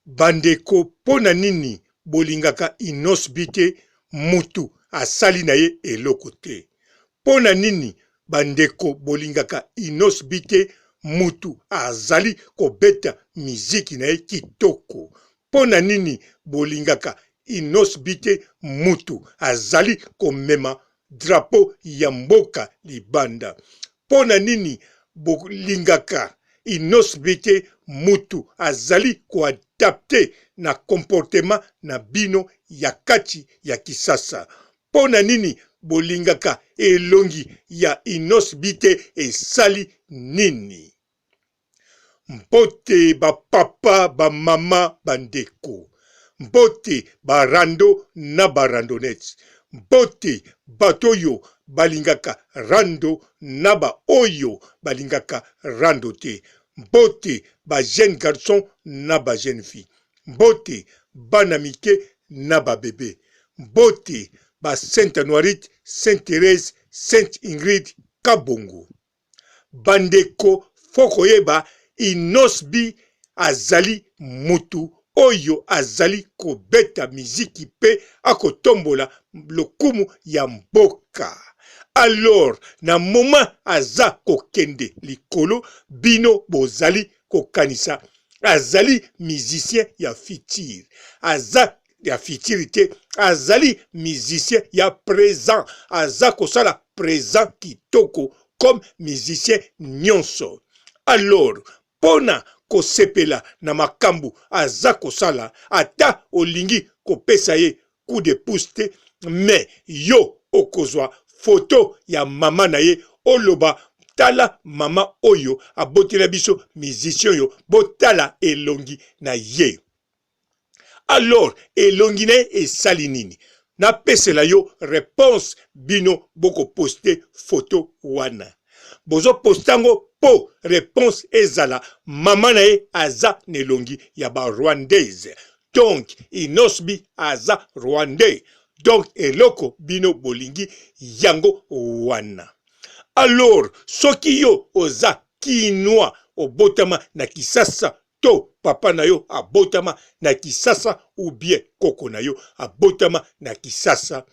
Bandeko pona nini bolingaka inosbite mutu asali na ye eloko te. Pona nini bandeko bolingaka inosbite mutu azali kobeta miziki na ye kitoko. Pona nini bolingaka inosbite mutu azali komema drapo ya mboka libanda. Pona nini bolingaka inosbite mutu azali koadapte na comportement na bino ya kati ya kisasa. Pona nini bolingaka elongi ya inosbite esali nini. Mbote ba papa, ba mama, bandeko. Mbote ba rando na ba randonete. Mbote batoyo balingaka rando na ba oyo balingaka rando te. Mbote ba jeune garçon na ba jeune fille. Mbote bana mike na ba bebe. Mbote ba Sainte Noirite, Sainte Thérèse, Sainte Ingrid Kabongo. Bandeko fokoyeba inosbi azali mutu oyo azali kobeta miziki pe akotombola lokumu ya mboka. Alors, na moment aza kokende likolo, bino bozali kokanisa. Azali musicien ya futur. Aza ya futurité. Azali musicien ya présent. Aza kosala présent kitoko comme musicien nyonso. Alors, pona kosepela na makambu aza kosala, ata olingi kopesa ye coup de pouce te, mais yo okozwa photo ya mama na ye oloba tala mama oyo abotela biso musicien yo, botala elongi na ye. Alors, elongi na ye esali nini? Na pesela yo réponse bino boko poste photo wana. Bozo postango po réponse ezala mama na ye aza nelongi ya ba rwandaise. Donc, inosbi aza rwandais. Donc, eloko bino bolingi yango wana. Alors, soki yo oza kinwa obotama na Kisasa to papa na yo abotama na Kisasa ou bien koko na yo abotama na Kisasa,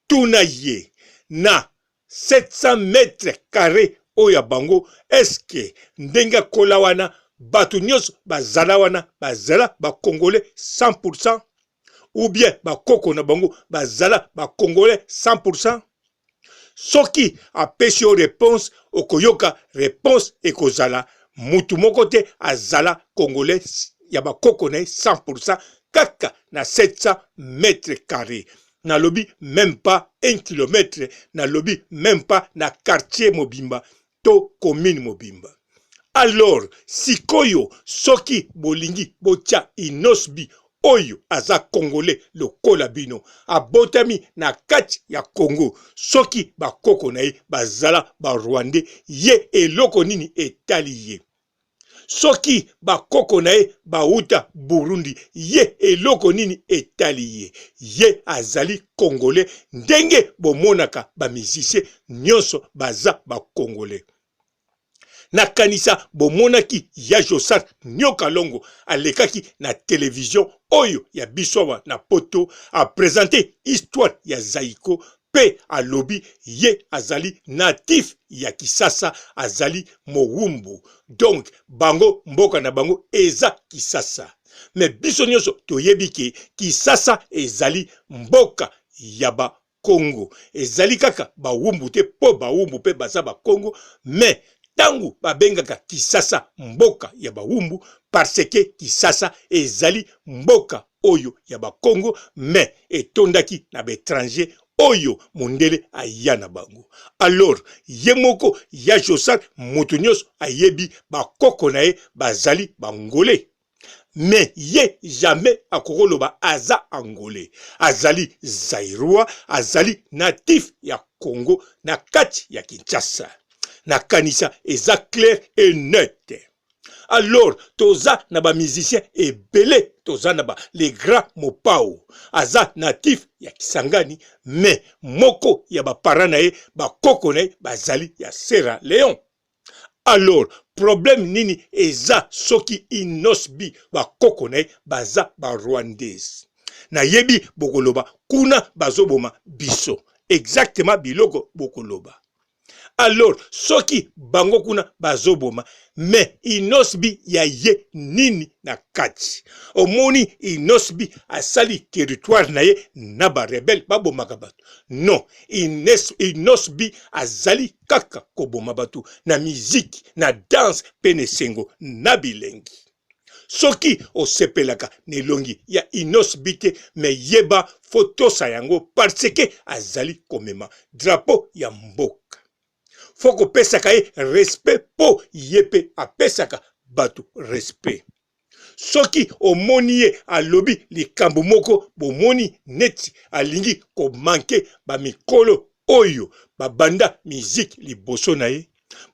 tuna ye na 700 mètres carrés oya bango, eske ndenga kola wana batu nyos bazala wana bazala ba Congolais 100%? Ou bien ba koko na bango bazala ba Congolais 100%? Soki apesi yo réponse, okoyoka réponse ekozala mutu moko te azala Congolais ya ba koko na 100% kaka na 700 mètres carrés. Na lobi même pas 1 kilomètre, na lobi même pas na quartier mobimba to commune mobimba. Alors, sikoyo soki bolingi botia inosbi oyo aza Congolais lokola bino abotami na kati ya Congo, soki bakoko na ye bazala ba Rwandais, ye eloko nini etali ye? Soki bakoko na ye bauta Burundi, ye eloko nini etali ye? Ye azali Congolais ndenge bomonaka ba musicien nyonso baza ba Congolais. Nakanisa bomonaki ya Josar Nyokalongo alekaki na télévision oyo ya bisowa na poto a présenté histoire ya Zaiko pe alobi ye azali natif ya Kisasa, azali Mowumbu. Donc bango mboka na bango eza Kisasa. Mais biso nyonso toyebi ke Kisasa ezali mboka ya ba Congo. Ezali kaka ba Wumbu te po ba Wumbu pe baza ba Congo, mais tangu babengaka Kisasa mboka ya bawumbu parce que Kisasa ezali mboka oyo ya ba Congo, mais etondaki na l'étranger oyo mondele aya na bango. Alors yemoko ya Josar motunyos ayebi bakoko na ye bazali bangolais. Mais ye jamais akokoloba aza angolais. Azali Zairua, azali natif ya Congo na kati ya Kinshasa. Nakanisa eza clair et net. Alors, toza na ba musicien ebele, toza na ba les grands mopao. Aza natif ya Kisangani, mais moko ya ba parana ye, ba koko na ye, bazali ya Sierra Leone. Alors problème nini eza soki inosbi bakoko na ye baza ba rwandais na yebi bokoloba kuna bazoboma biso exactement biloko bokoloba. Alors soki bango kuna bazoboma mais inosbi ya ye nini na kati omoni inosbi asali territoire na ye na ba rebelle babomaka bato non inosbi azali kaka koboma bato na musique na danse pene sengo na bilengi. Soki osepelaka nelongi ya inosbi te me yeba fotosa yango parce que azali komema drapeau ya mboka. Foko pesaka ye respect po yepe apesaka batu respect. Soki omoni ye alobi likambo moko bomoni neti alingi komanke ba mikolo oyo babanda musique liboso na ye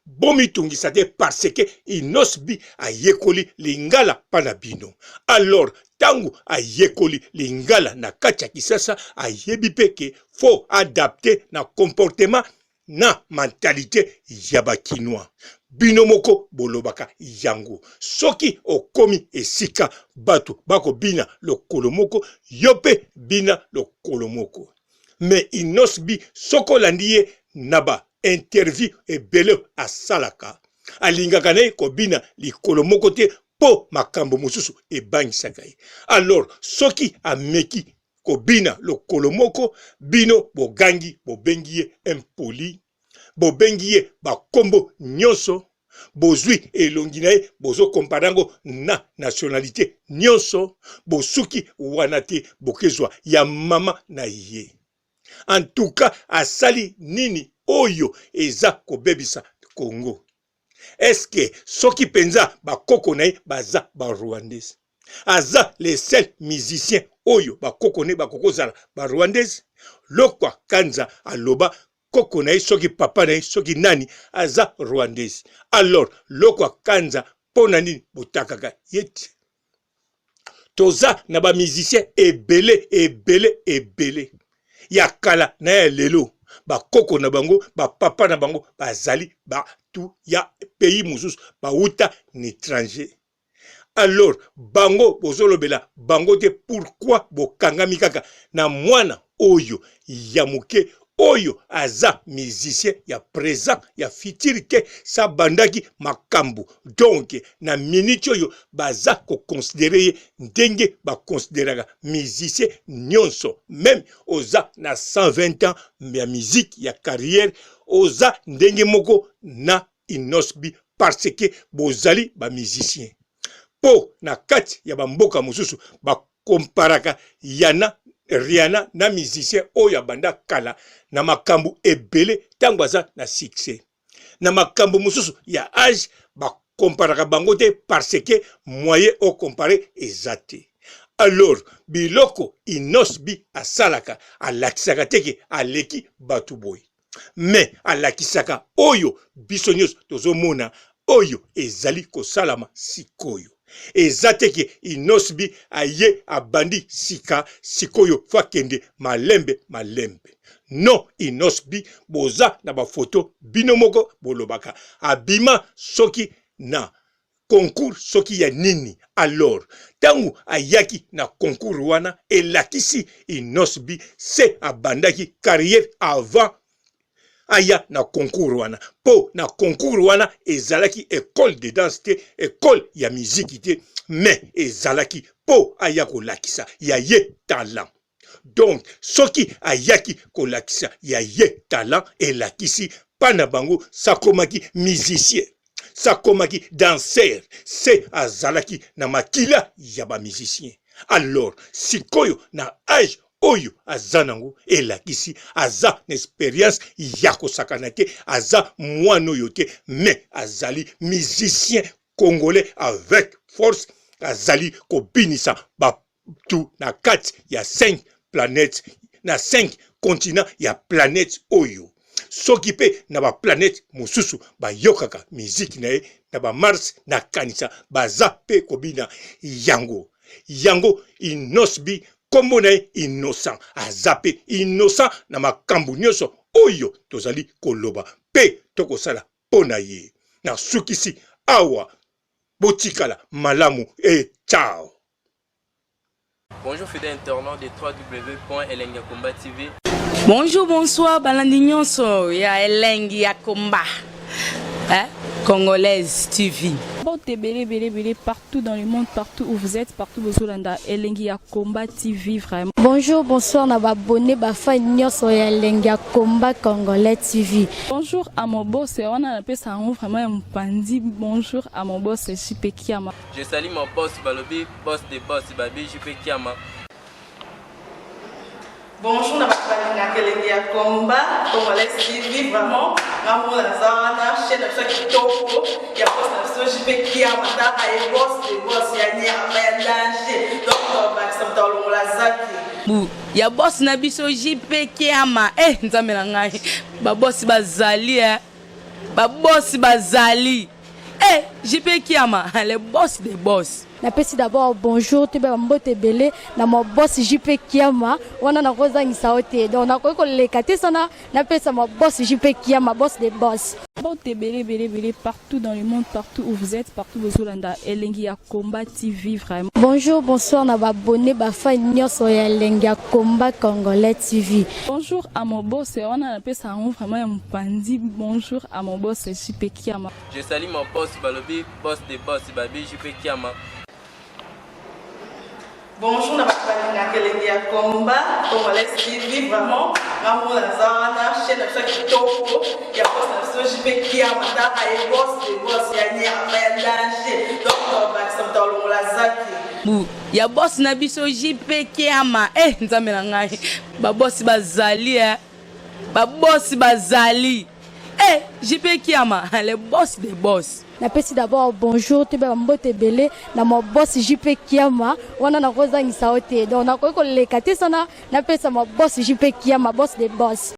bomitungisa te parce que inosbi ayekoli lingala pana bino. Alors tangu ayekoli lingala na kati ya Kisasa ayebi peke faut adapter na comportement na mentalité ya bakinois. Bino moko bolobaka yango. Soki okomi esika bato bako bina lokolo moko yope bina lokolo moko. Mais inosbi soko landiye naba interview ebele asalaka. Alingaka na ye kobina likolo moko te po makambo mosusu ebangisaka ye. Alors soki ameki kobina lokolo moko bino bogangi bobengi ye impoli bobengi ye bakombo nyonso bozwi elongi na ye bozo komparango na nationalité nyonso bosuki wana te bokezwa ya mama na ye. En tout cas asali nini oyo eza kobebisa Congo. Est-ce que soki penza bakoko na ye baza ba rwandais aza les seuls musiciens oyo bakoko ne bakokozala ba rwandais. Lokwa Kanza aloba koko na ye soki papa na ye soki nani aza rwandais. Alors Lokwa Kanza pona nini botakaka yeti toza na ba musiciens ebele ya kala na ya lelo bakoko na bango bapapa na bango bazali batu ya pays mosusu bauta na étranger. Alors bango bozolobela bango te pourquoi bokangami kaka na mwana oyo ya muke oyo aza musicien ya présent ya futur te sa bandaki makambu. Donc na minute oyo baza ko considérer ye ndenge ba considéraka musicien nyonso même oza na 120 ans ya musique ya carrière oza ndenge moko na inosbi parce que bozali ba musicien. Po na kati ya bamboka mosusu bakomparaka yana Rihanna na musicien oyo banda kala na makambu ebele tango aza na succès. Na makambu mosusu ya âge bakomparaka bango te parce que moyen o comparer ezate. Alors biloko inosbi asalaka alakisaka teke aleki batu boy. Mais alakisaka oyo biso nyonso tozomona oyo ezali kosalama sikoyo. Ezateke inosbi aye abandi sika sikoyo fakende malembe. Non inosbi boza na ba photo binomoko bolobaka abima soki na concours soki ya nini. Alors tangu ayaki na concours wana elakisi inosbi se abandaki carrière avant aya na concours wana. Po na concours wana ezalaki école de danse te, école ya musique te, mais ezalaki po aya kolakisa ya ye talent. Donc soki ayaki kolakisa ya ye talent elakisi pana bango sakomaki musicien, sakomaki danseur, se azalaki na makila ya ba musicien. Alors sikoyo na âge oyo azanango elakisi aza n'expérience ya kosakana te aza mwana oyo te mais azali musicien congolais avec force azali kobinisa batu na kati ya 5 planètes na 5 continents ya planète oyo. Soki pe na ba planète mosusu bayokaka musique na ye na ba Mars na kanisa baza pe kobina yango inosbi kombo na ye innocent azape innocent na makambu nyonso oyo tozali koloba pe tokosala pona ye. na sukisi awa botikala malamu et ciao. Bonjour fidèles internautes de www.elengiakomba TV. Bonjour, bonsoir, balandi nyonso ya Elengi ya Komba. Congolaise TV. Partout dans le monde, partout où vous êtes, partout où vous êtes, Elengi ya Komba TV vraiment. Bonjour, bonsoir, na abonné bafa nyonso ya Elengi ya Komba Congolais TV. Bonjour à mon boss, on a appelé ça vraiment un pandi. Bonjour à mon boss, JP Kiama. Je salue mon boss Balobi, boss de boss Babi, JP Kiama. Bonjour, na Elengi ya Komba Congolais TV vraiment. Ngamo na zana chaîne de chaque topo ya boss na JP Kiama ta ay boss de boss ya nyama ya danger. Donc ba samtalo la zaki. Ya boss na biso JP Kiama nzambe na ngai ba boss bazali ba boss bazali JP Kiama le boss des boss. Napesi d'abord bonjour te ba mbote belé na mo boss JP Kiama wana na kozangisa ote donc na ko lekate sana napesa mo boss JP Kiama boss des boss. Partout dans le monde, partout où vous êtes, partout où vous êtes, Elengi ya Komba TV vraiment. Bonjour, bonsoir, na abonné bafa nyonso ya Elengi ya Komba Congolais TV. Bonjour à mon boss, on a appelé ça vraiment un pandi. Bonjour à mon boss, JP Kiama. Je salue mon boss Balobi, boss de boss Babi, JP Kiama. Bonjour, na Elengi ya Komba Congolais TV vraiment. Ngamo na zana chaîne de chaque topo ya boss na JP Kiama ta ay boss de boss ya nyama ya danger. Donc ba samtalo la zaki. Ya boss na biso JP Kiama nzambe na ngai ba boss bazali ba boss bazali JP Kiama le boss des boss. Napesi d'abord bonjour te ba mbote belé na mo boss JP Kiama wana na kozangisa ote donc na ko lekate sana napesa mo boss JP Kiama boss des boss.